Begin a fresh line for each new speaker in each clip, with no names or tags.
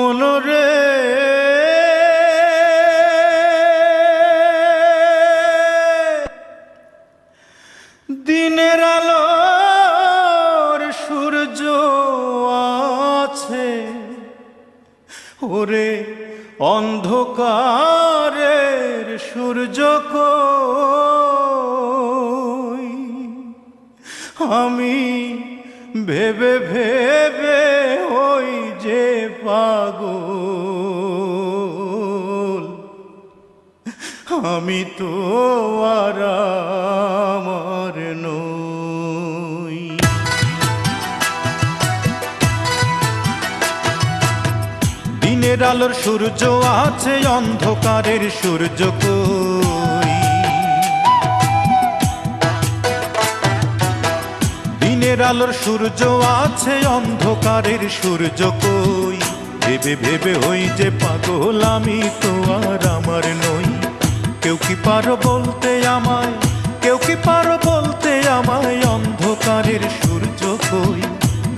মনরে দিনের আলোর সূর্য আছে, ওরে অন্ধকারের সূর্য কই? আমি ভেবে ভেবে হই যে পাগল, আমি তো আর আমার নই। দিনের আলোর সূর্য আছে, অন্ধকারের সূর্য কই? দিনের আলোর সূর্য আছে, অন্ধকারের সূর্য কই? ভেবে ভেবে হই যে পাগল, আমি তো আর আমার নই। কেউ কি পারো বলতে আমায়, কেউ কি পারো বলতে আমায়, অন্ধকারের সূর্য কই?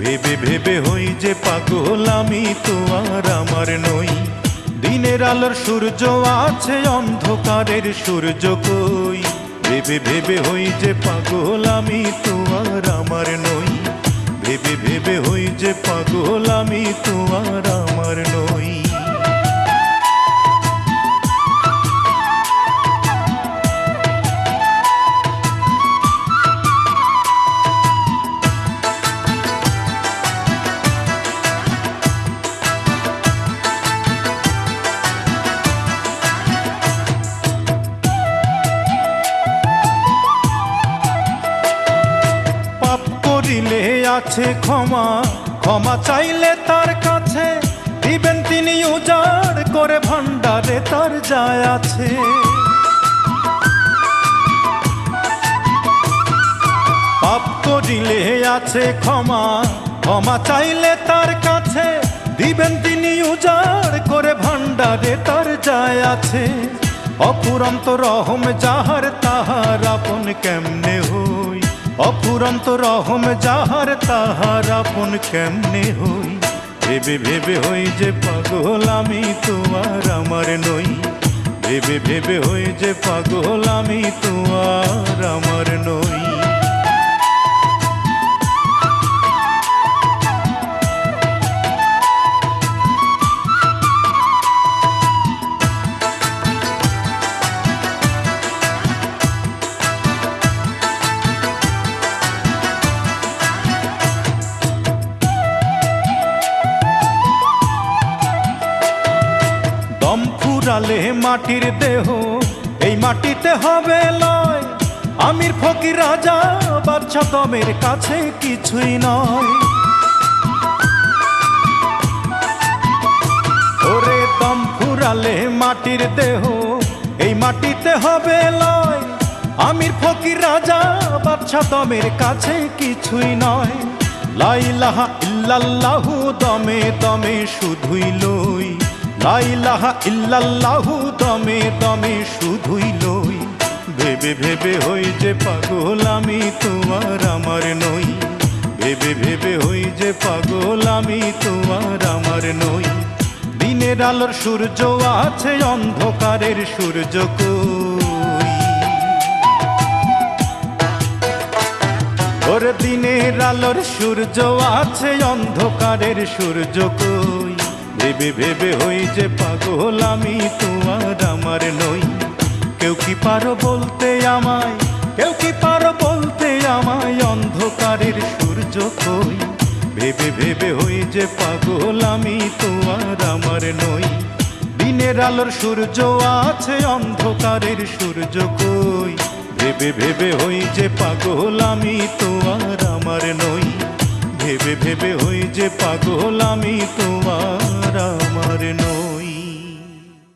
ভেবে ভেবে হই যে পাগল, আমি তো আর আমার নই। দিনের আলোর সূর্য আছে, অন্ধকারের সূর্য কই? ভেবে ভেবে হই যে পাগল, আমি তো আর আমার নই। ভেবে ভেবে হই যে পাগল, আমি তো আর আমার নই। দিলে আছে ক্ষমা, ক্ষমা চাইলে তার কাছে দিবেন তিনি উজাড় করে, ভান্ডারে তার যায় আছে। পাপ করিলে আছে ক্ষমা, ক্ষমা চাইলে তার কাছে দিবেন তিনি উজাড় করে, ভান্ডারে তার যায় আছে। অপুরন্ত রহম যাহার, তাহার আপন কেমনে হই? অপুরন্ত রহম যাহার, তাহার আপন কেমনে হই? ভেবে ভেবে হই যে পাগল, আমি তো আর আমার নই। ভেবে ভেবে হই যে পাগল, আমি তো আর আমার নই। ফুরালে মাটির দেহ, এই মাটিতে হবে লয়। আমির ফকির রাজা বাদশা দমের কাছে কিছুই নয়। ওরে দম ফুরালে মাটির দেহ, এই মাটিতে হবে লয়। আমির ফকির রাজা বাদশা দমের কাছে কিছুই নয়। লা ইলাহা ইল্লাল্লাহু দমে দমে শুধুই লই। লা ইলাহা ইল্লাল্লাহু দমে দমে শুধুই লই। ভেবে ভেবে হই যে পাগল, আমি তো আর আমার নই। ভেবে ভেবে হই যে পাগল, আমি তো আর আমার নই। দিনের আলোর সূর্য আছে, অন্ধকারের সূর্য কই? ওর দিনের আলোর সূর্য আছে, অন্ধকারের সূর্য কই? ভেবে ভেবে হই যে পাগল, আমি তো আর আমার নই। কেউ কি পারো বলতে আমায়, কেউ কি পারো বলতে আমায়, অন্ধকারের সূর্য কই? ভেবে ভেবে হই যে পাগল, আমি তো আর আমার নই। দিনের আলোর সূর্য আছে, অন্ধকারের সূর্য কই? ভেবে ভেবে হই যে পাগল, আমি তো আর আমার নই। ভেবে ভেবে হই যে পাগল, আমি তো আর আমার নই।